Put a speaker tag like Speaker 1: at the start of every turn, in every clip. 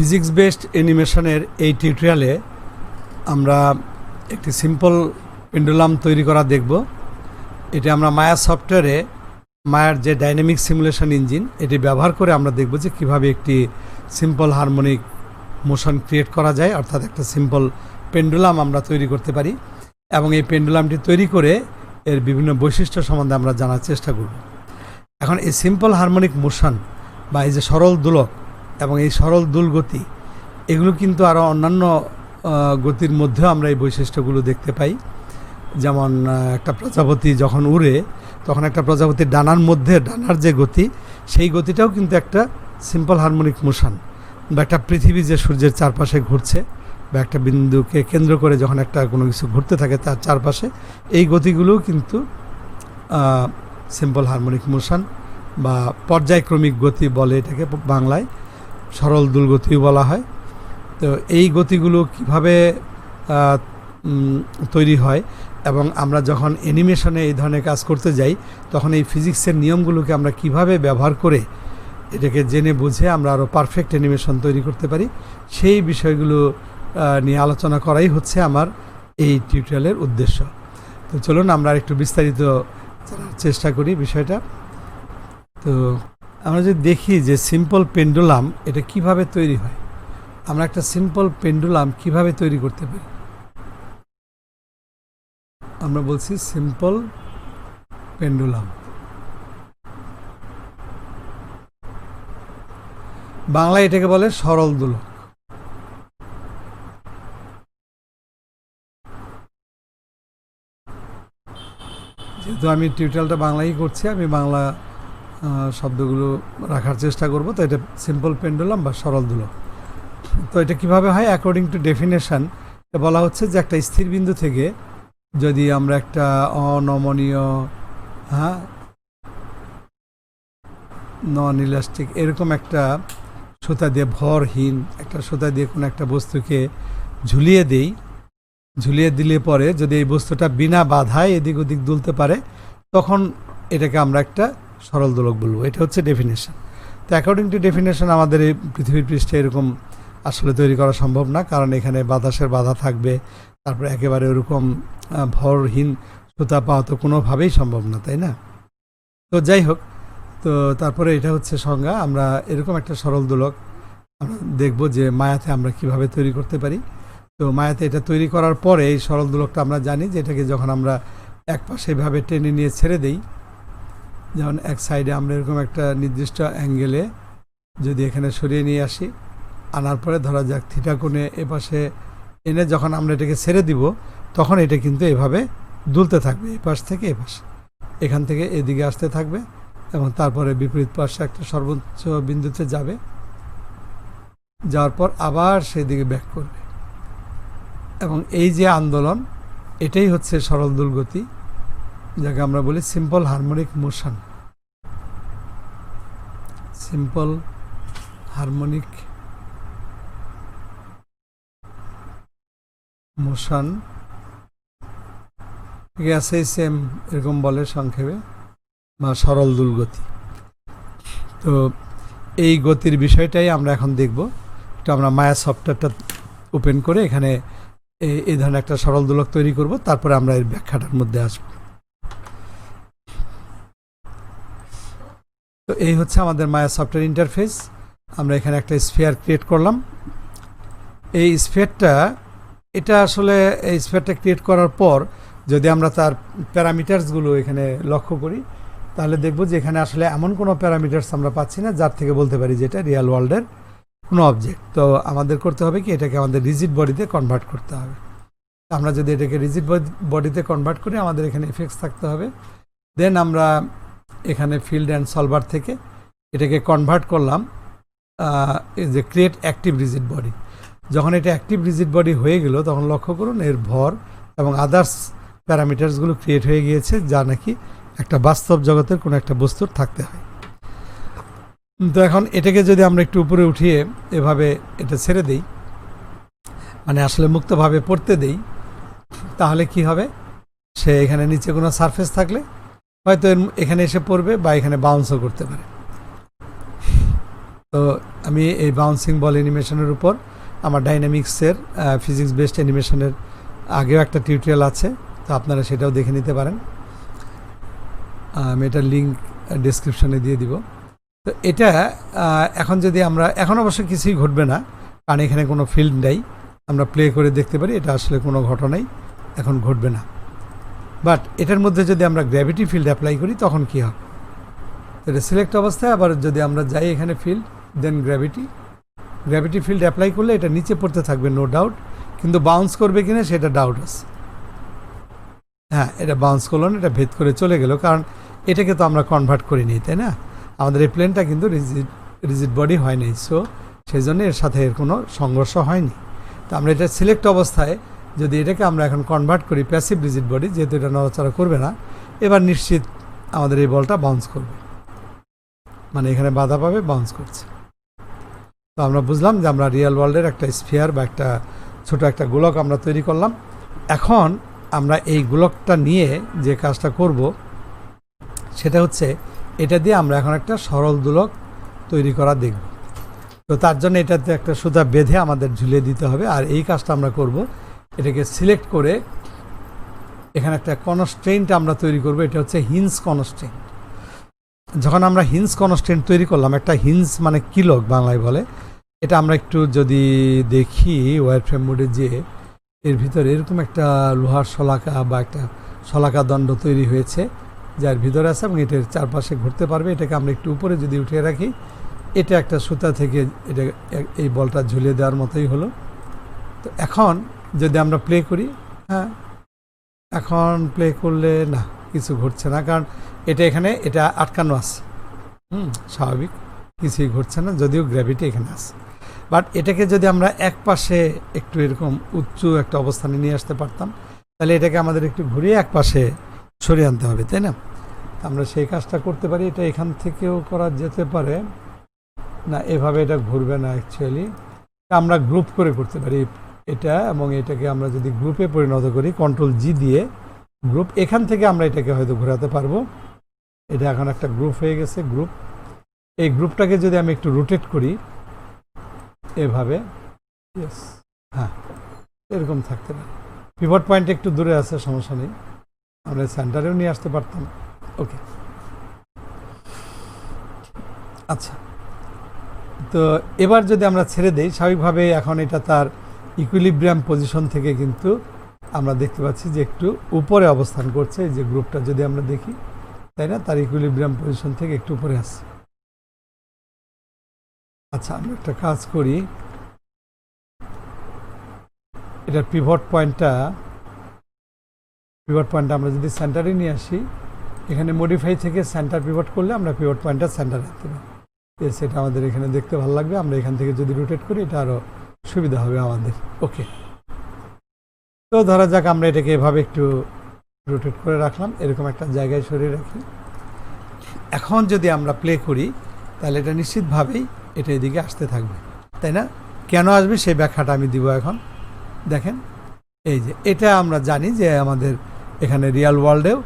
Speaker 1: Physics based অ্যানিমেশনের এই টিউটোরিয়ালে আমরা একটি সিম্পল পেন্ডুলাম তৈরি করা দেখব। এটা আমরা মায়া সফটওয়্যারে মায়ার যে ডাইনামিক সিমুলেশন ইঞ্জিন এটি ব্যবহার করে আমরা দেখব যে কিভাবে একটি সিম্পল হারমোনিক মোশন ক্রিয়েট করা যায়, অর্থাৎ একটা সিম্পল পেন্ডুলাম আমরা তৈরি করতে পারি এবং এই পেন্ডুলামটি তৈরি করে এর বিভিন্ন বৈশিষ্ট্য সম্বন্ধে আমরা জানার চেষ্টা করব। এখন এই সিম্পল হারমোনিক মোশন বা এই যে সরল দোলক এবং এই সরল দুল গতি, এগুলো কিন্তু আরও অন্যান্য গতির মধ্যেও আমরা এই বৈশিষ্ট্যগুলো দেখতে পাই। যেমন একটা প্রজাপতি যখন উড়ে তখন একটা প্রজাপতির ডানার যে গতি, সেই গতিটাও কিন্তু একটা সিম্পল হারমোনিক মোশন। বা একটা পৃথিবী যে সূর্যের চারপাশে ঘুরছে বা একটা বিন্দুকে কেন্দ্র করে যখন একটা কোনো কিছু ঘুরতে থাকে তার চারপাশে, এই গতিগুলোও কিন্তু সিম্পল হারমোনিক মোশন বা পর্যায়ক্রমিক গতি বলে, এটাকে বাংলায় সরল দুলগতিও বলা হয়। তো এই গতিগুলো কিভাবে তৈরি হয় এবং আমরা যখন অ্যানিমেশনে এই ধরনের কাজ করতে যাই তখন এই ফিজিক্সের নিয়মগুলোকে আমরা কিভাবে ব্যবহার করে এটাকে জেনে বুঝে আমরা আরও পারফেক্ট অ্যানিমেশন তৈরি করতে পারি, সেই বিষয়গুলো নিয়ে আলোচনা করাই হচ্ছে আমার এই টিউটোরিয়ালের উদ্দেশ্য। তো চলুন আমরা একটু বিস্তারিত জানার চেষ্টা করি বিষয়টা। তো আমরা যদি দেখি যে সিম্পল পেন্ডুলাম এটা কিভাবে তৈরি হয়, আমরা একটা সিম্পল পেন্ডুলাম কিভাবে তৈরি করতে পারি। আমরা বলছি সিম্পল পেন্ডুলাম, বাংলায় এটাকে বলে সরল দোলক। যেহেতু আমি টিউটোরিয়ালটা বাংলায় করছি, আমি বাংলা শব্দগুলো রাখার চেষ্টা করব। তো এটা সিম্পল পেন্ডুলাম বা সরল দোলক। তো এটা কিভাবে হয়, অ্যাকর্ডিং টু ডেফিনেশন বলা হচ্ছে যে একটা স্থির বিন্দু থেকে যদি আমরা একটা অনমনীয় নন ইলাস্টিক এরকম একটা সুতা দিয়ে, ভরহীন একটা সুতা দিয়ে কোনো একটা বস্তুকে ঝুলিয়ে দিলে পরে যদি এই বস্তুটা বিনা বাধায় এদিক ওদিক দুলতে পারে, তখন এটাকে আমরা একটা সরল দোলক বলবো। এটা হচ্ছে ডেফিনেশন। তো অ্যাকর্ডিং টু ডেফিনেশন আমাদের এই পৃথিবীর পৃষ্ঠে এরকম আসলে তৈরি করা সম্ভব না, কারণ এখানে বাতাসের বাধা থাকবে, তারপরে একেবারে ওরকম ভরহীন সুতা পাওয়া তো কোনোভাবেই সম্ভব না, তাই না? তো যাই হোক, তো তারপরে এটা হচ্ছে সংজ্ঞা। আমরা এরকম একটা সরল দোলক আমরা দেখব যে মায়াতে আমরা কিভাবে তৈরি করতে পারি। তো মায়াতে এটা তৈরি করার পরে এই সরল দোলকটা আমরা জানি যে এটাকে যখন আমরা এক পাশে এভাবে টেনে নিয়ে ছেড়ে দিই, যেমন এক সাইডে আমরা এরকম একটা নির্দিষ্ট অ্যাঙ্গেলে যদি এখানে সরিয়ে নিয়ে আসি, আনার পরে ধরা যাক থিটা কোণে এপাশে এনে যখন আমরা এটাকে ছেড়ে দিব, তখন এটা কিন্তু এভাবে দুলতে থাকবে, এপাশ থেকে এপাশে, এখান থেকে এদিকে আসতে থাকবে এবং তারপরে বিপরীত পাশে একটা সর্বোচ্চ বিন্দুতে যাবে, যাওয়ার পর আবার সেদিকে ব্যাক করবে। এবং এই যে আন্দোলন, এটাই হচ্ছে সরল দুলগতি, যাকে আমরা বলি simple harmonic motion. Simple harmonic motion আছে সেম এরকম বলে সংক্ষেপে, বা সরল দুলগতি। তো এই গতির বিষয়টাই আমরা এখন দেখব। এটা আমরা মায়া সফটওয়্যারটা ওপেন করে এখানে এই ধরনের একটা সরল দোলক তৈরি করব, তারপরে আমরা এর ব্যাখ্যাটার মধ্যে আসব। তো এই হচ্ছে আমাদের মায়া সফটওয়্যার ইন্টারফেস। আমরা এখানে একটা স্ফিয়ার ক্রিয়েট করলাম। এই স্ফিয়ারটা এই স্ফিয়ারটা ক্রিয়েট করার পর যদি আমরা তার প্যারামিটার্সগুলো এখানে লক্ষ্য করি, তাহলে দেখব যে এখানে আসলে এমন কোনো প্যারামিটার্স আমরা পাচ্ছি না যার থেকে বলতে পারি যে এটা রিয়েল ওয়ার্ল্ডের কোনো অবজেক্ট। তো আমাদের করতে হবে কি, এটাকে আমাদের রিজিড বডিতে কনভার্ট করতে হবে। আমরা যদি এটাকে রিজিড বডিতে কনভার্ট করি, আমাদের এখানে এফেক্টস থাকতে হবে। দেন আমরা এখানে ফিল্ড অ্যান্ড সলভার থেকে এটাকে কনভার্ট করলাম যে ক্রিয়েট অ্যাক্টিভ রিজিড বডি। যখন এটা অ্যাক্টিভ রিজিড বডি হয়ে গেল, তখন লক্ষ্য করুন এর ভর এবং আদার্স প্যারামিটার্সগুলো ক্রিয়েট হয়ে গিয়েছে, যা নাকি একটা বাস্তব জগতের কোনো একটা বস্তুর থাকতে হয়। তো এখন এটাকে যদি আমরা একটু উপরে উঠিয়ে এভাবে এটা ছেড়ে দেই, মানে আসলে মুক্তভাবে পড়তে দেই, তাহলে কি হবে, সে এখানে নিচে কোনো সারফেস থাকলে হয়তো এখানে এসে পড়বে বা এখানে বাউন্সও করতে পারে। তো আমি এই বাউন্সিং বল অ্যানিমেশনের উপর আমার ডাইনামিক্সের ফিজিক্স বেসড অ্যানিমেশনের আগেও একটা টিউটোরিয়াল আছে, তো আপনারা সেটাও দেখে নিতে পারেন। আমি এটার লিঙ্ক ডেসক্রিপশনে দিয়ে দিব। তো এটা এখন যদি আমরা, এখন অবশ্য কিছুই ঘটবে না কারণ এখানে কোনো ফিল্ড নেই, আমরা প্লে করে দেখতে পারি এটা আসলে কোনো ঘটনাই এখন ঘটবে না। বাট এটার মধ্যে যদি আমরা গ্র্যাভিটি ফিল্ড অ্যাপ্লাই করি তখন কী হবে, এটা সিলেক্ট অবস্থায় আবার যদি আমরা যাই এখানে ফিল্ড দেন গ্র্যাভিটি ফিল্ড অ্যাপ্লাই করলে এটা নিচে পড়তে থাকবে নো ডাউট, কিন্তু বাউন্স করবে কিনা সেটা ডাউট আছে। হ্যাঁ, এটা বাউন্স করলো না, এটা ভেদ করে চলে গেল, কারণ এটাকে তো আমরা কনভার্ট করিনি, তাই না? আমাদের এই প্লেনটা কিন্তু রিজিড বডি হয়নি, সো সেই জন্য এর সাথে এর কোনো সংঘর্ষ হয়নি। তো আমরা এটা সিলেক্ট অবস্থায় যদি এটাকে আমরা এখন কনভার্ট করি প্যাসিভ রিজিড বডি, যেহেতু এটা নড়াচড়া করবে না, এবার নিশ্চিত আমাদের এই বলটা বাউন্স করবে, মানে এখানে বাধা পাবে, বাউন্স করছে। তো আমরা বুঝলাম যে আমরা রিয়েল ওয়ার্ল্ডের একটা স্ফিয়ার বা একটা ছোট একটা গোলক আমরা তৈরি করলাম। এখন আমরা এই গোলকটা নিয়ে যে কাজটা করব সেটা হচ্ছে এটা দিয়ে আমরা এখন একটা সরল দোলক তৈরি করা দেখব। তো তার জন্য এটাতে একটা সুতা বেঁধে আমাদের ঝুলিয়ে দিতে হবে, আর এই কাজটা আমরা করব, এটাকে সিলেক্ট করে এখানে একটা কনস্ট্রেন্ট আমরা তৈরি করব, এটা হচ্ছে হিঞ্জ কনস্ট্রেন্ট। যখন আমরা হিঞ্জ কনস্ট্রেন্ট তৈরি করলাম, একটা হিঞ্জ মানে কিলক বাংলায় বলে, এটা আমরা একটু যদি দেখি ওয়্যার ফ্রেম মোডে, যে এর ভিতরে এরকম একটা লোহার শলাকা বা একটা শলাকা দণ্ড তৈরি হয়েছে যার ভিতরে আছে এবং এটার চারপাশে ঘুরতে পারবে। এটাকে আমরা একটু উপরে যদি উঠিয়ে রাখি, এটা একটা সুতা থেকে এটা এই বলটা ঝুলিয়ে দেওয়ার মতোই হলো। তো এখন যদি আমরা প্লে করি, হ্যাঁ এখন প্লে করলে না কিছু ঘটছে না, কারণ এটা এখানে এটা আটকানো আছে, স্বাভাবিক কিছুই ঘটছে না, যদিও গ্র্যাভিটি এখানে আছে। বাট এটাকে যদি আমরা এক পাশে একটু এরকম উচ্চ একটা অবস্থানে নিয়ে আসতে পারতাম, তাহলে এটাকে আমাদের একটু ঘুরিয়ে এক পাশে সরিয়ে আনতে হবে, তাই না? আমরা সেই কাজটা করতে পারি, এটা এখান থেকেও করা যেতে পারে না, এভাবে এটা ঘুরবে না অ্যাকচুয়ালি। আমরা গ্রুপ করে করতে পারি এটা, এবং এটাকে আমরা যদি গ্রুপে পরিণত করি কন্ট্রোল জি দিয়ে গ্রুপ, এখান থেকে আমরা এটাকে হয়তো ঘোরাতে পারবো। এটা এখন একটা গ্রুপ হয়ে গেছে, গ্রুপ। এই গ্রুপটাকে যদি আমি একটু রোটেট করি এভাবে, হ্যাঁ এরকম থাকতে পারে। পিভট পয়েন্ট একটু দূরে আছে, সমস্যা নেই, আমরা সেন্টারেও নিয়ে আসতে পারতাম। ওকে, আচ্ছা, তো এবার যদি আমরা ছেড়ে দেই, স্বাভাবিকভাবে এখন এটা তার ইকুইলিব্রিয়াম পজিশন থেকে কিন্তু আমরা দেখতে পাচ্ছি যে একটু উপরে অবস্থান করছে। এই যে গ্রুপটা যদি আমরা দেখি, তাই না, তার ইকুইলিব্রিয়াম পজিশন থেকে একটু উপরে আসছে। আচ্ছা, আমরা একটা কাজ করি, এটার পিভট পয়েন্টটা আমরা যদি সেন্টারে নিয়ে আসি, এখানে মডিফাই থেকে সেন্টার পিভট করলে আমরা পিভট পয়েন্টটা সেন্টারে রাখতে পারি, সেটা আমাদের এখানে দেখতে ভালো লাগবে। আমরা এখান থেকে যদি রোটেট করি এটা আরও সুবিধা হবে আমাদের। ওকে, তো ধরা যাক আমরা এটাকে এভাবে একটু রোটেট করে রাখলাম, এরকম একটা জায়গায় সরিয়ে রাখি। এখন যদি আমরা প্লে করি তাহলে এটা নিশ্চিতভাবেই এটা এদিকে আসতে থাকবে, তাই না? কেন আসবে সেই ব্যাখ্যাটা আমি দিব এখন। দেখেন, এই যে এটা আমরা জানি যে আমাদের এখানে রিয়েল ওয়ার্ল্ডেও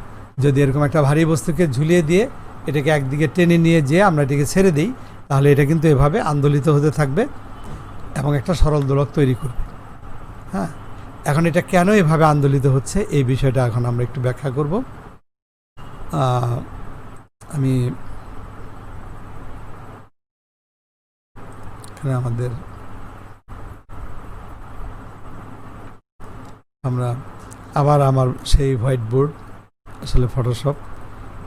Speaker 1: যদি এরকম একটা ভারী বস্তুকে ঝুলিয়ে দিয়ে এটাকে একদিকে টেনে নিয়ে যেয়ে আমরা এটাকে ছেড়ে দিই, তাহলে এটা কিন্তু এভাবে আন্দোলিত হতে থাকবে এবং একটা সরল দোলক তৈরি করবে। হ্যাঁ, এখন এটা কেন এভাবে আন্দোলিত হচ্ছে এই বিষয়টা এখন আমরা একটু ব্যাখ্যা করব। আমি এখানে আমরা আবার আমার সেই হোয়াইট বোর্ড, আসলে ফটোশপ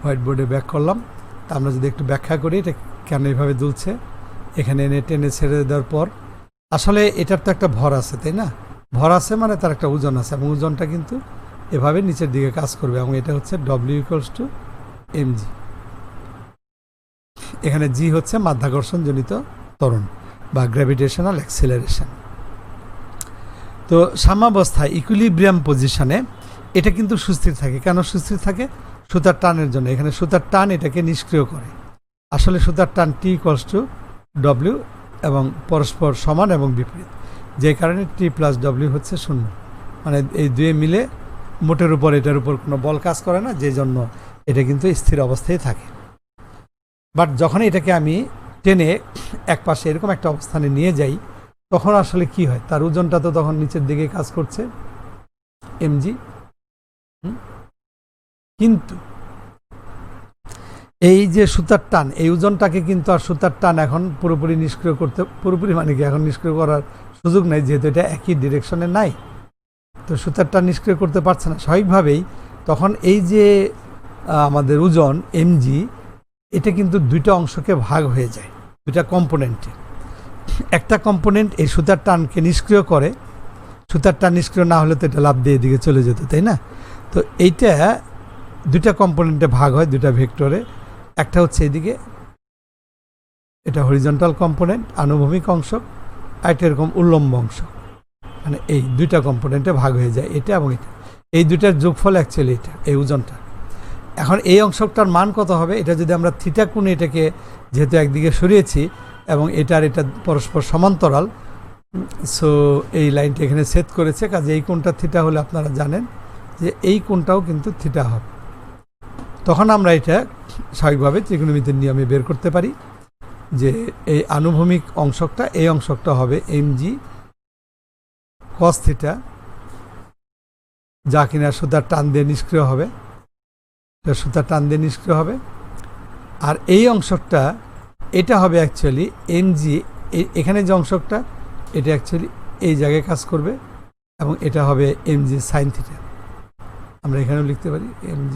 Speaker 1: হোয়াইট বোর্ডে ব্যাক করলাম। তা আমরা যদি একটু ব্যাখ্যা করি এটা কেন এইভাবে দুলছে, এখানে এনে টেনে ছেড়ে দেওয়ার পর আসলে এটার তো একটা ভর আছে, তাই না? ভর আছে মানে তার একটা ওজন আছে, এবং ওজনটা কিন্তু এভাবে নিচের দিকে কাজ করবে, এবং এটা হচ্ছে W=mg। এখানে জি হচ্ছে মাধ্যাকর্ষণজনিত ত্বরণ বা গ্র্যাভিটেশনাল অ্যাক্সিলারেশন। তো সাম্যাবস্থায় ইকুইলিব্রিয়াম পজিশনে এটা কিন্তু সুস্থির থাকে। কেন সুস্থির থাকে? সুতার টানের জন্য। এখানে সুতার টান এটাকে নিষ্ক্রিয় করে। আসলে সুতার টান T=W এবং পরস্পর সমান এবং বিপরীত, যে কারণে T+W হচ্ছে 0, মানে এই দুয়ে মিলে মোটের উপর এটার উপর কোনো বল কাজ করে না, যে জন্য এটা কিন্তু স্থির অবস্থায় থাকে। বাট যখন এটাকে আমি টেনে এক পাশে এরকম একটা অবস্থানে নিয়ে যাই, তখন আসলে কি হয়, তার ওজনটা তো তখন নিচের দিকে কাজ করছে mg। কিন্তু এই যে সুতার টান, এই ওজনটাকে কিন্তু আর সুতার টান এখন পুরোপুরি নিষ্ক্রিয় করতে, পুরোপুরি মানে কি এখন নিষ্ক্রিয় করার সুযোগ নাই, যেহেতু এটা একই ডিরেকশনে নাই, তো সুতার টান নিষ্ক্রিয় করতে পারছে না স্বাভাবিকভাবেই। তখন এই যে আমাদের ওজন mg, এটা কিন্তু দুইটা অংশকে ভাগ হয়ে যায়, দুইটা কম্পোনেন্টে। একটা কম্পোনেন্ট এই সুতার টানকে নিষ্ক্রিয় করে, সুতার টান নিষ্ক্রিয় না হলে তো এটা লাফ দিয়ে এদিকে চলে যেত, তাই না? তো এইটা দুইটা কম্পোনেন্টে ভাগ হয়, দুইটা ভেক্টরে। একটা হচ্ছে এদিকে, এটা হরিজন্টাল কম্পোনেন্ট আনুভূমিক অংশ, আর এটা এরকম উল্লম্ব অংশ, মানে এই দুইটা কম্পোনেন্টে ভাগ হয়ে যায়, এটা এবং এটা, এই দুইটার যোগফল অ্যাকচুয়ালি এটা, এই ওজনটা। এখন এই অংশটার মান কত হবে, এটা যদি আমরা থিটা কোণে এটাকে যেহেতু একদিকে সরিয়েছি এবং এটা পরস্পর সমান্তরাল, সো এই লাইনটা এখানে সেট করেছে, কাজে এই কোণটা থিটা হলে আপনারা জানেন যে এই কোণটাও কিন্তু থিটা হবে। তখন আমরা এটা স্বাভাবিকভাবে ত্রিকোণমিতির নিয়মে বের করতে পারি যে এই আনুভূমিক অংশটা, এই অংশটা হবে mg cos থিটা, যা কিনা সুতার টান দিয়ে নিষ্ক্রিয় হবে, সুতার টান দিয়ে নিষ্ক্রিয় হবে। আর এই অংশটা এটা হবে অ্যাকচুয়ালি mg, এখানে যে অংশটা এটা অ্যাকচুয়ালি এই জায়গায় কাজ করবে এবং এটা হবে mg sin থিটা। আমরা এখানেও লিখতে পারি mg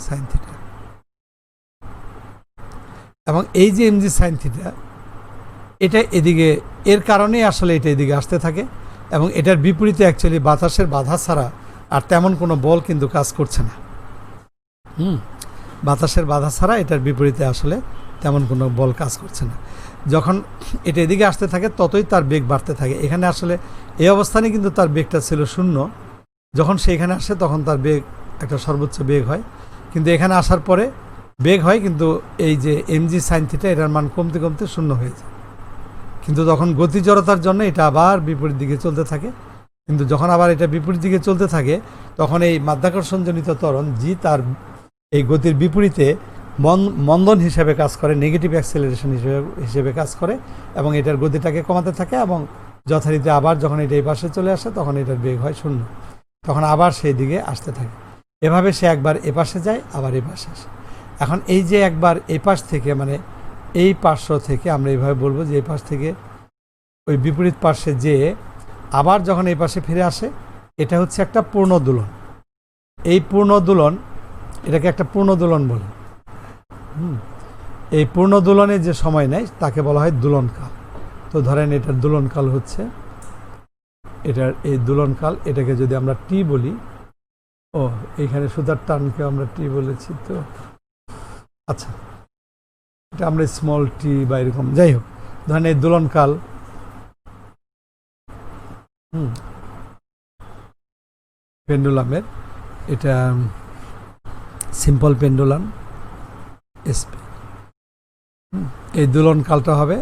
Speaker 1: sin থিটা, এবং এই যে mg sin থিটা এটা এদিকে, এর কারণেই আসলে এটা এদিকে আসতে থাকে, এবং এটার বিপরীতে অ্যাকচুয়ালি বাতাসের বাধা ছাড়া আর তেমন কোনো বল কিন্তু কাজ করছে না। বাতাসের বাধা ছাড়া এটার বিপরীতে আসলে তেমন কোনো বল কাজ করছে না। যখন এটা এদিকে আসতে থাকে ততই তার বেগ বাড়তে থাকে। এখানে আসলে এই অবস্থানে কিন্তু তার বেগটা ছিল 0, যখন সেইখানে আসে তখন তার বেগ একটা সর্বোচ্চ বেগ হয়, কিন্তু এখানে আসার পরে বেগ হয়, কিন্তু এই যে mg sin থিটা এটার মান কমতে কমতে 0 হয়ে যায়। কিন্তু তখন গতি জড়তার জন্য এটা আবার বিপরীত দিকে চলতে থাকে, কিন্তু যখন আবার এটা বিপরীত দিকে চলতে থাকে তখন এই মাধ্যাকর্ষণজনিত ত্বরণ জি তার এই গতির বিপরীতে মন্দন হিসেবে কাজ করে, নেগেটিভ অ্যাক্সেলারেশন হিসেবে কাজ করে, এবং এটার গতিটাকে কমাতে থাকে, এবং যথারীতি আবার যখন এটা এই পাশে চলে আসে তখন এটার বেগ হয় 0, তখন আবার সেই দিকে আসতে থাকে। এভাবে সে একবার এ পাশে যায় আবার এ পাশে আসে। এখন এই যে একবার এই পাশ থেকে, মানে এই পার্শ্ব থেকে আমরা এইভাবে বলবো যে এই পাশ থেকে ওই বিপরীত পার্শ্বে যে আবার যখন এই পাশে ফিরে আসে, এটা হচ্ছে একটা পূর্ণ দোলন। এই পূর্ণ দোলন, এটাকে একটা পূর্ণ দোলন বলে। এই পূর্ণ দোলনে যে সময় নেয় তাকে বলা হয় দোলনকাল। তো ধরেন এটার দোলনকাল হচ্ছে, এটার এই দোলনকাল, এটাকে যদি আমরা টি বলি, ও এইখানে সুতার টানকে আমরা টি বলেছি, তো আচ্ছা এটা আমরা স্মল টি বা এরকম, যাই হোক, ধরেন এই দোলনকাল পেন্ডুলামের, এটা সিম্পল পেন্ডুলাম এসপি, এই দোলনকালটা হবে,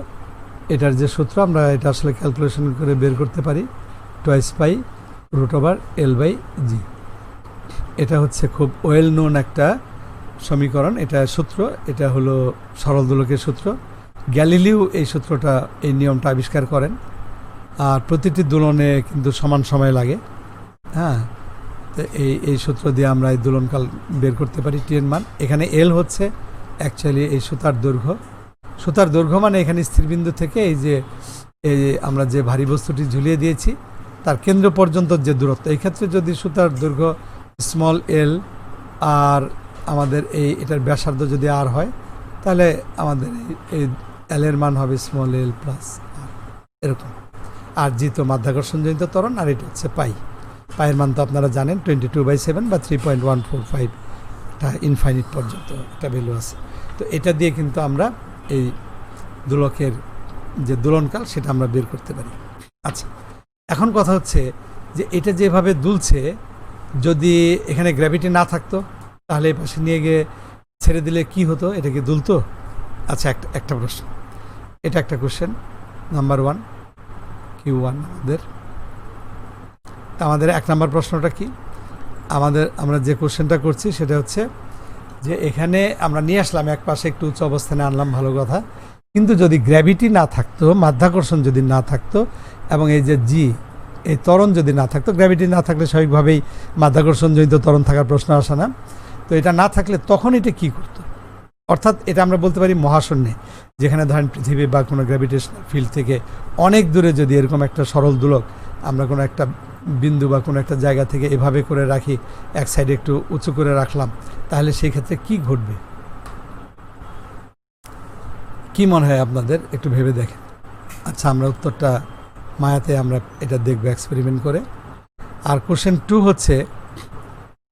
Speaker 1: এটার যে সূত্র আমরা এটা আসলে ক্যালকুলেশন করে বের করতে পারি, 2π√L/g। এটা হচ্ছে খুব ওয়েল নোন একটা সমীকরণ, এটা সূত্র, এটা হলো সরল দোলকের সূত্র। গ্যালিলিও এই সূত্রটা, এই নিয়মটা আবিষ্কার করেন। আর প্রতিটি দোলনে কিন্তু সমান সময় লাগে, হ্যাঁ, তো এই সূত্র দিয়ে আমরা এই দোলনকাল বের করতে পারি, টি এর মান। এখানে এল হচ্ছে অ্যাকচুয়ালি এই সুতার দৈর্ঘ্য, সুতার দৈর্ঘ্য মানে এখানে স্থিরবিন্দু থেকে এই যে আমরা যে ভারী বস্তুটি ঝুলিয়ে দিয়েছি তার কেন্দ্র পর্যন্ত যে দূরত্ব, এই ক্ষেত্রে যদি সুতার দৈর্ঘ্য স্মল এল আর আমাদের এটার ব্যাসার্ধ যদি আর হয়, তাহলে আমাদের এই এল এর মান হবে স্মল এল প্লাস আর, এরকম। আর জি তো মাধ্যাকর্ষণজনিত ত্বরণ, আর এটা হচ্ছে পাই। পায়ের মান তো আপনারা জানেন 22/7 বা 3.145, এটা ইনফাইনিট পর্যন্ত একটা ভ্যালু আছে। তো এটা দিয়ে কিন্তু আমরা এই দোলকের যে দোলনকাল সেটা আমরা বের করতে পারি। আচ্ছা, এখন কথা হচ্ছে যে এটা যেভাবে দুলছে, যদি এখানে গ্র্যাভিটি না থাকতো তাহলে এই পাশে নিয়ে গিয়ে ছেড়ে দিলে কি হতো, এটা কি দুলতো? আচ্ছা, একটা প্রশ্ন, এটা একটা কোশ্চেন নাম্বার 1 Q1 আমাদের 1 নম্বর প্রশ্নটা কি, আমরা যে কোশ্চেনটা করছি সেটা হচ্ছে যে এখানে আমরা নিয়ে আসলাম এক পাশে একটু উচ্চ অবস্থানে আনলাম, ভালো কথা, কিন্তু যদি গ্র্যাভিটি না থাকতো, মাধ্যাকর্ষণ যদি না থাকতো, এবং এই যে জি এই ত্বরণ যদি না থাকতো, গ্র্যাভিটি না থাকলে স্বাভাবিকভাবেই মাধ্যাকর্ষণজনিত ত্বরণ থাকার প্রশ্ন আসে না। তো এটা না থাকলে তখন এটা কি করতো, অর্থাৎ এটা আমরা বলতে পারি মহাশূন্যে, যেখানে ধরেন পৃথিবী বা কোনো গ্র্যাভিটেশনাল ফিল্ড থেকে অনেক দূরে যদি এরকম একটা সরল দোলক আমরা কোনো একটা বিন্দু বা কোনো একটা জায়গা থেকে এভাবে করে রাখি, এক সাইডে একটু উঁচু করে রাখলাম, তাহলে সেই ক্ষেত্রে কি ঘটবে, কি মনে হয় আপনাদের, একটু ভেবে দেখেন। আচ্ছা, আমরা উত্তরটা মায়াতে আমরা এটা দেখবো এক্সপেরিমেন্ট করে। আর কোশ্চেন 2 হচ্ছে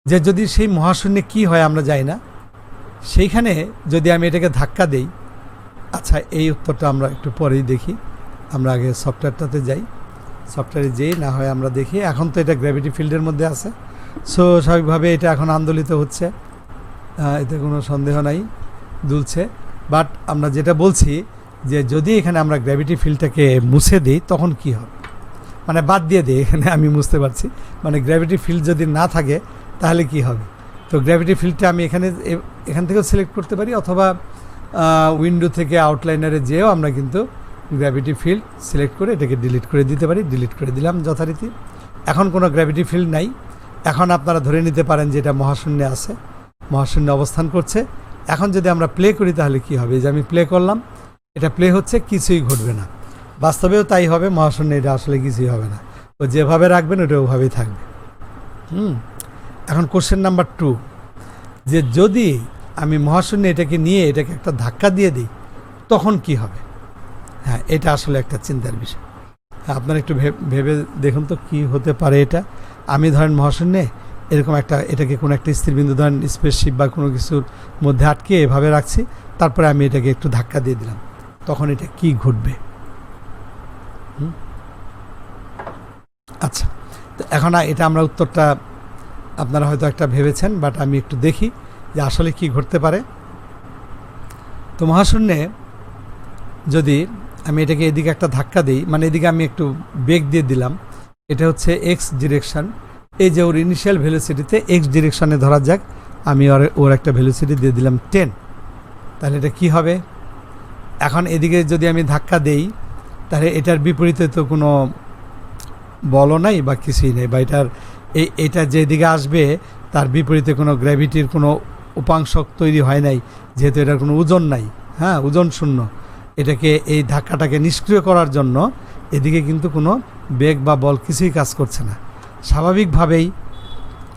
Speaker 1: যে যদি সেই মহাশূন্যে কি হয় আমরা জানি না, সেইখানে যদি আমি এটাকে ধাক্কা দেই, আচ্ছা এই উত্তরটা আমরা একটু পরেই দেখি, আমরা আগে সফটওয়্যারটাতে যাই, সফটওয়্যারে যেই না হয় আমরা দেখি। এখন তো এটা গ্র্যাভিটি ফিল্ডের মধ্যে আছে, সো স্বাভাবিকভাবে এটা এখন আন্দোলিত হচ্ছে, এতে কোনো সন্দেহ নাই, দুলছে। বাট আমরা যেটা বলছি যে যদি এখানে আমরা গ্র্যাভিটি ফিল্ডটাকে মুছে দিই তখন কি হবে, মানে বাদ দিয়ে দিই, এখানে আমি বুঝতে পারছি, মানে গ্র্যাভিটি ফিল্ড যদি না থাকে তাহলে কি হবে। তো গ্র্যাভিটি ফিল্ডটা আমি এখান থেকেও সিলেক্ট করতে পারি, অথবা উইন্ডো থেকে আউটলাইনারে যেও আমরা কিন্তু গ্র্যাভিটি ফিল্ড সিলেক্ট করে এটাকে ডিলিট করে দিতে পারি। ডিলিট করে দিলাম যথারীতি। এখন কোনো গ্র্যাভিটি ফিল্ড নাই, এখন আপনারা ধরে নিতে পারেন যে এটা মহাশূন্যে আছে, মহাশূন্যে অবস্থান করছে। এখন যদি আমরা প্লে করি তাহলে কি হবে, যে আমি প্লে করলাম, এটা প্লে হচ্ছে, কিছুই ঘটবে না, বাস্তবেও তাই হবে, মহাশূন্যে এটা আসলে কিছুই হবে না, ও যেভাবে রাখবেন ওটা ওভাবেই থাকবে। এখন কোশ্চেন নাম্বার 2, যে যদি আমি মহাশূন্যে এটাকে নিয়ে এটাকে একটা ধাক্কা দিয়ে দিই তখন কি হবে। হ্যাঁ, এটা আসলে একটা চিন্তার বিষয়। হ্যাঁ, আপনারা একটু ভেবে দেখুন তো কি হতে পারে এটা। আমি ধরেন মহাশূন্যে এরকম একটা, এটাকে কোনো একটা স্থির বিন্দু ধরেন স্পেসশিপ বা কোনো কিছুর মধ্যে আটকে এভাবে রাখছি, তারপরে আমি এটাকে একটু ধাক্কা দিয়ে দিলাম, তখন এটা কি ঘটবে। আচ্ছা, তো এখন এটা আমরা উত্তরটা আপনারা হয়তো একটা ভেবেছেন, বাট আমি একটু দেখি যে আসলে কি ঘটতে পারে। তো মহাশূন্যে যদি আমি এটাকে এদিকে একটা ধাক্কা দিই, মানে এদিকে আমি একটু বেগ দিয়ে দিলাম, এটা হচ্ছে এক্স ডিরেকশন, এই যে ওর ইনিশিয়াল ভেলোসিটিতে এক্স ডিরেকশনে ধরা যাক, আমি ওর একটা ভেলোসিটি দিয়ে দিলাম 10, তাহলে এটা কি হবে। এখন এদিকে যদি আমি ধাক্কা দেই তাহলে এটার বিপরীতে তো কোনো বলও নাই বা কিছুই নেই, বা এটা যেদিকে আসবে তার বিপরীতে কোনো গ্র্যাভিটির কোনো উপাংশ তৈরি হয় নাই, যেহেতু এটার কোনো ওজন নাই, হ্যাঁ ওজন শূন্য, এটাকে এই ধাক্কাটাকে নিষ্ক্রিয় করার জন্য এদিকে কিন্তু কোনো বেগ বা বল কিছুই কাজ করছে না। স্বাভাবিকভাবেই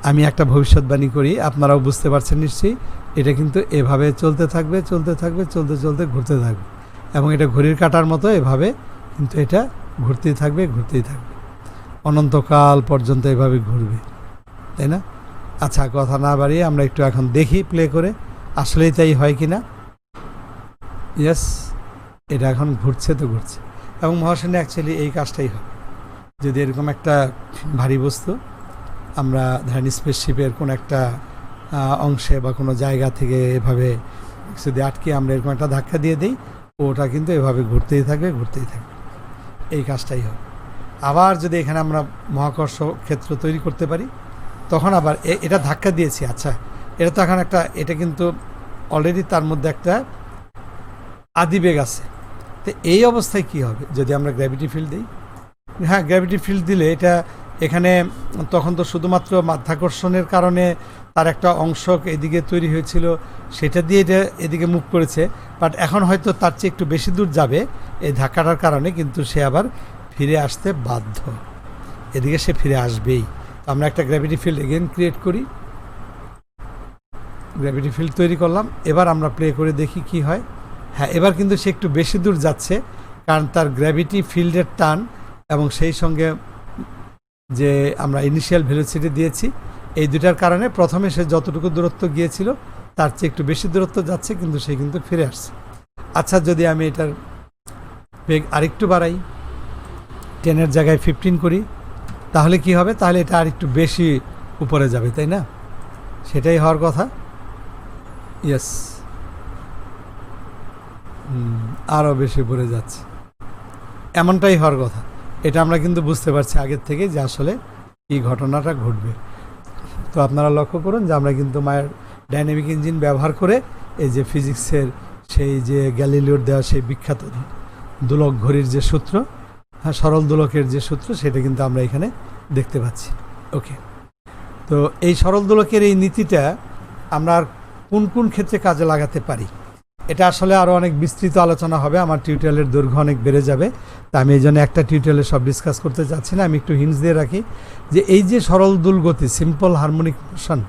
Speaker 1: আমি একটা ভবিষ্যৎবাণী করি, আপনারাও বুঝতে পারছেন নিশ্চয়ই, এটা কিন্তু এভাবে চলতে থাকবে, চলতে থাকবে, চলতে চলতে ঘুরতে থাকবে, এবং এটা ঘড়ির কাঁটার মতো এভাবে কিন্তু এটা ঘুরতেই থাকবে, ঘুরতেই থাকবে, অনন্তকাল পর্যন্ত এভাবে ঘুরবে, তাই না। আচ্ছা, কথা না বাড়িয়ে আমরা একটু এখন দেখি প্লে করে আসলেই তাই হয় কি না। ইয়েস, এটা এখন ঘুরছে তো ঘুরছে, এবং মহাশূন্যে অ্যাকচুয়ালি এই কাজটাই হবে। যদি এরকম একটা ভারী বস্তু আমরা ধরেন স্পেসশিপের কোনো একটা অংশে বা কোনো জায়গা থেকে এভাবে যদি আটকে আমরা এরকম একটা ধাক্কা দিয়ে দিই, ওটা কিন্তু এভাবে ঘুরতেই থাকবে, ঘুরতেই থাকবে, এই কাজটাই হবে। আবার যদি এখানে আমরা মহাকর্ষ ক্ষেত্র তৈরি করতে পারি, তখন আবার এটা ধাক্কা দিয়েছি, আচ্ছা এটা তো এখন একটা, এটা কিন্তু অলরেডি তার মধ্যে একটা আদিবেগ আছে, তো এই অবস্থায় কি হবে যদি আমরা গ্র্যাভিটি ফিল্ড দিই। হ্যাঁ, গ্র্যাভিটি ফিল্ড দিলে এটা এখানে তখন তো শুধুমাত্র মাধ্যাকর্ষণের কারণে তার একটা অংশ এদিকে তৈরি হয়েছিল, সেটা দিয়ে এটা এদিকে মুভ করেছে, বাট এখন হয়তো তার চেয়ে একটু বেশি দূর যাবে এই ধাক্কাটার কারণে, কিন্তু সে আবার ফিরে আসতে বাধ্য, এদিকে সে ফিরে আসবেই। আমরা একটা গ্র্যাভিটি ফিল্ড এগেন ক্রিয়েট করি, গ্র্যাভিটি ফিল্ড তৈরি করলাম, এবার আমরা প্লে করে দেখি কি হয়। হ্যাঁ, এবার কিন্তু সে একটু বেশি দূর যাচ্ছে, কারণ তার গ্র্যাভিটি ফিল্ডের টান এবং সেই সঙ্গে যে আমরা ইনিশিয়াল ভেলোসিটি দিয়েছি, এই দুটার কারণে প্রথমে সে যতটুকু দূরত্ব গিয়েছিল তার চেয়ে একটু বেশি দূরত্ব যাচ্ছে, কিন্তু সে কিন্তু ফিরে আসছে। আচ্ছা, যদি আমি এটার বেগ আরেকটু বাড়াই, 10-এর জায়গায় 15 করি, তাহলে কি হবে, তাহলে এটা আরেকটু বেশি উপরে যাবে, তাই না, সেটাই হওয়ার কথা। ইয়েস, আরও বেশি উপরে যাচ্ছে, এমনটাই হওয়ার কথা। এটা আমরা কিন্তু বুঝতে পারছি আগের থেকে যে আসলে এই ঘটনাটা ঘটবে। তো আপনারা লক্ষ্য করুন যে আমরা কিন্তু মায়ের ডাইনামিক ইঞ্জিন ব্যবহার করে এই যে ফিজিক্সের সেই যে গ্যালিলিওর দেওয়া সেই বিখ্যাত দোলক ঘড়ির যে সূত্র, হ্যাঁ, সরল দোলকের যে সূত্র, সেটা কিন্তু আমরা এখানে দেখতে পাচ্ছি। ওকে, তো এই সরল দোলকের এই নীতিটা আমরা কোন কোন ক্ষেত্রে কাজে লাগাতে পারি, এটা আসলে আরও অনেক বিস্তৃত আলোচনা হবে, আমার টিউটোরিয়ালের দৈর্ঘ্য অনেক বেড়ে যাবে। তা আমি এই জন্য একটা টিউটোরিয়ালে সব ডিসকাস করতে চাচ্ছি না। আমি একটু হিন্টস দিয়ে রাখি যে এই যে সরল দুল গতি, সিম্পল হারমোনিক মোশন,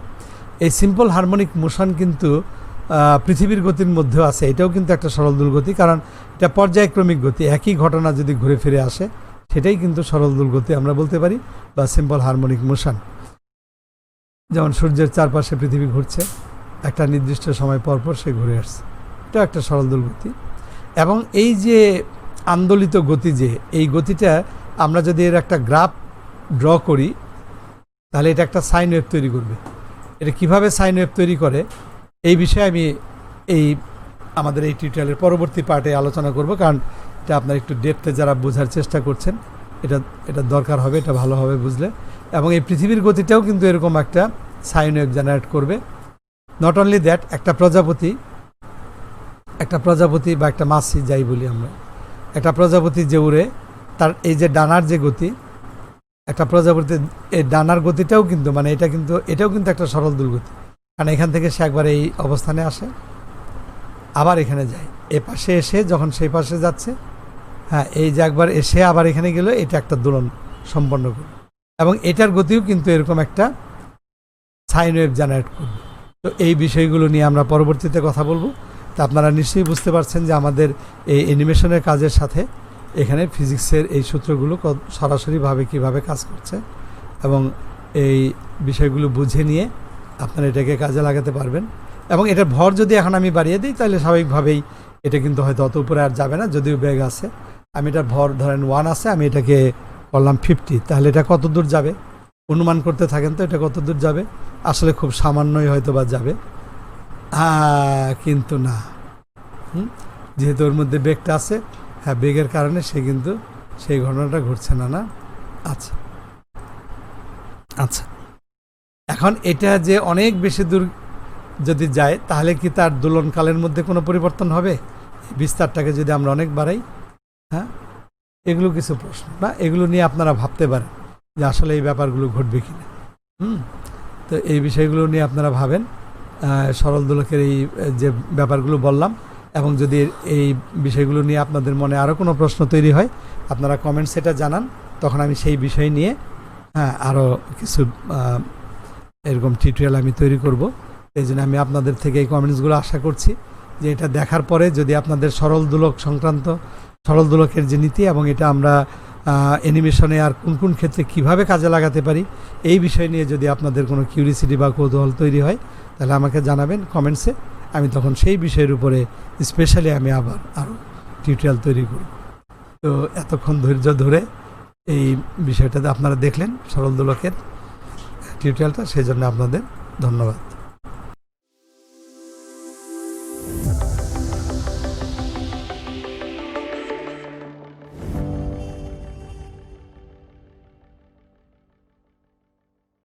Speaker 1: এই সিম্পল হারমোনিক মোশন কিন্তু পৃথিবীর গতির মধ্যেও আছে। এটাও কিন্তু একটা সরল দুল গতি, কারণ এটা পর্যায়ক্রমিক গতি, একই ঘটনা যদি ঘুরে ফিরে আসে সেটাই কিন্তু সরল দুল গতি আমরা বলতে পারি, বা সিম্পল হারমোনিক মোশন। যেমন সূর্যের চারপাশে পৃথিবী ঘুরছে, একটা নির্দিষ্ট সময় পরপর সে ঘুরে আসছে, এটা একটা সরল দুল গতি। এবং এই যে আন্দোলিত গতি, যে এই গতিটা আমরা যদি এর একটা গ্রাফ ড্র করি তাহলে এটা একটা সাইন ওয়েভ তৈরি করবে। এটা কিভাবে সাইন ওয়েভ তৈরি করে এই বিষয়ে আমি আমাদের এই টিউটোরিয়ালের পরবর্তী পার্টে আলোচনা করব, কারণ এটা আপনার একটু ডেপথে যারা বোঝার চেষ্টা করছেন এটা দরকার হবে, এটা ভালোভাবে বুঝলে। এবং এই পৃথিবীর গতিটাও কিন্তু এরকম একটা সাইন ওয়েভ জেনারেট করবে। নট অনলি দ্যাট, একটা প্রজাপতি বা একটা মাছি যাই বলি আমরা, একটা প্রজাপতি যে উড়ে, তার এই যে ডানার যে গতি, একটা প্রজাপতির এই ডানার গতিটাও কিন্তু এটাও কিন্তু একটা সরল দুল গতি, কারণ এখান থেকে সে একবার এই অবস্থানে আসে, আবার এখানে যায়, এ পাশে এসে যখন সেই পাশে যাচ্ছে, হ্যাঁ, এই যে একবার এসে আবার এখানে গেল, এটা একটা দোলন সম্পন্ন করবে। এবং এটার গতিও কিন্তু এরকম একটা সাইন ওয়েভ জেনারেট করবে। তো এই বিষয়গুলো নিয়ে আমরা পরবর্তীতে কথা বলবো। তা আপনারা নিশ্চয়ই বুঝতে পারছেন যে আমাদের এই অ্যানিমেশনের কাজের সাথে এখানে ফিজিক্সের এই সূত্রগুলো সরাসরিভাবে কিভাবে কাজ করছে, এবং এই বিষয়গুলো বুঝে নিয়ে আপনারা এটাকে কাজে লাগাতে পারবেন। এবং এটার ভর যদি এখন আমি বাড়িয়ে দিই তাহলে স্বাভাবিকভাবেই এটা কিন্তু হয়তো অত উপরে আর যাবে না, যদিও বেগ আছে। আমি এটার ভর ধরেন 1 আছে, আমি এটাকে করলাম 50, তাহলে এটা কত দূর যাবে অনুমান করতে থাকেন তো, এটা কত দূর যাবে? আসলে খুব সামান্যই হয়তো বা যাবে, কিন্তু না, যেহেতু ওর মধ্যে বেগটা আছে, হ্যাঁ, বেগের কারণে সে কিন্তু সেই ঘটনাটা ঘটছে না। না, আচ্ছা আচ্ছা, এখন এটা যে অনেক বেশি দূর যদি যায় তাহলে কি তার দোলনকালের মধ্যে কোনো পরিবর্তন হবে? বিস্তারটাকে যদি আমরা অনেক বাড়াই, হ্যাঁ, এগুলো কিছু প্রশ্ন না, এগুলো নিয়ে আপনারা ভাবতে পারেন যে আসলে এই ব্যাপারগুলো ঘটবে কিনা। তো এই বিষয়গুলো নিয়ে আপনারা ভাবেন, সরল দোলকের এই যে ব্যাপারগুলো বললাম, এবং যদি এই বিষয়গুলো নিয়ে আপনাদের মনে আরও কোনো প্রশ্ন তৈরি হয় আপনারা কমেন্টস এটা জানান, তখন আমি সেই বিষয় নিয়ে আরও কিছু এরকম টিউটোরিয়াল আমি তৈরি করব। এই জন্য আমি আপনাদের থেকে এই কমেন্টসগুলো আশা করছি যে এটা দেখার পরে যদি আপনাদের সরল দোলক সংক্রান্ত, সরল দোলকের যে নীতি এবং এটা আমরা অ্যানিমেশনে আর কোন কোন ক্ষেত্রে কিভাবে কাজে লাগাতে পারি, এই বিষয় নিয়ে যদি আপনাদের কোনো কিউরিসিটি বা কৌতূহল তৈরি হয় তাহলে আমাকে জানাবেন কমেন্টসে। আমি তখন সেই বিষয়ের উপরে স্পেশালি আমি আবার আরও টিউটোরিয়াল তৈরি করব। তো এতক্ষণ ধৈর্য ধরে এই বিষয়টাতে আপনারা দেখলেন সরল দোলকের টিউটোরিয়ালটা, সেই জন্য আপনাদের ধন্যবাদ।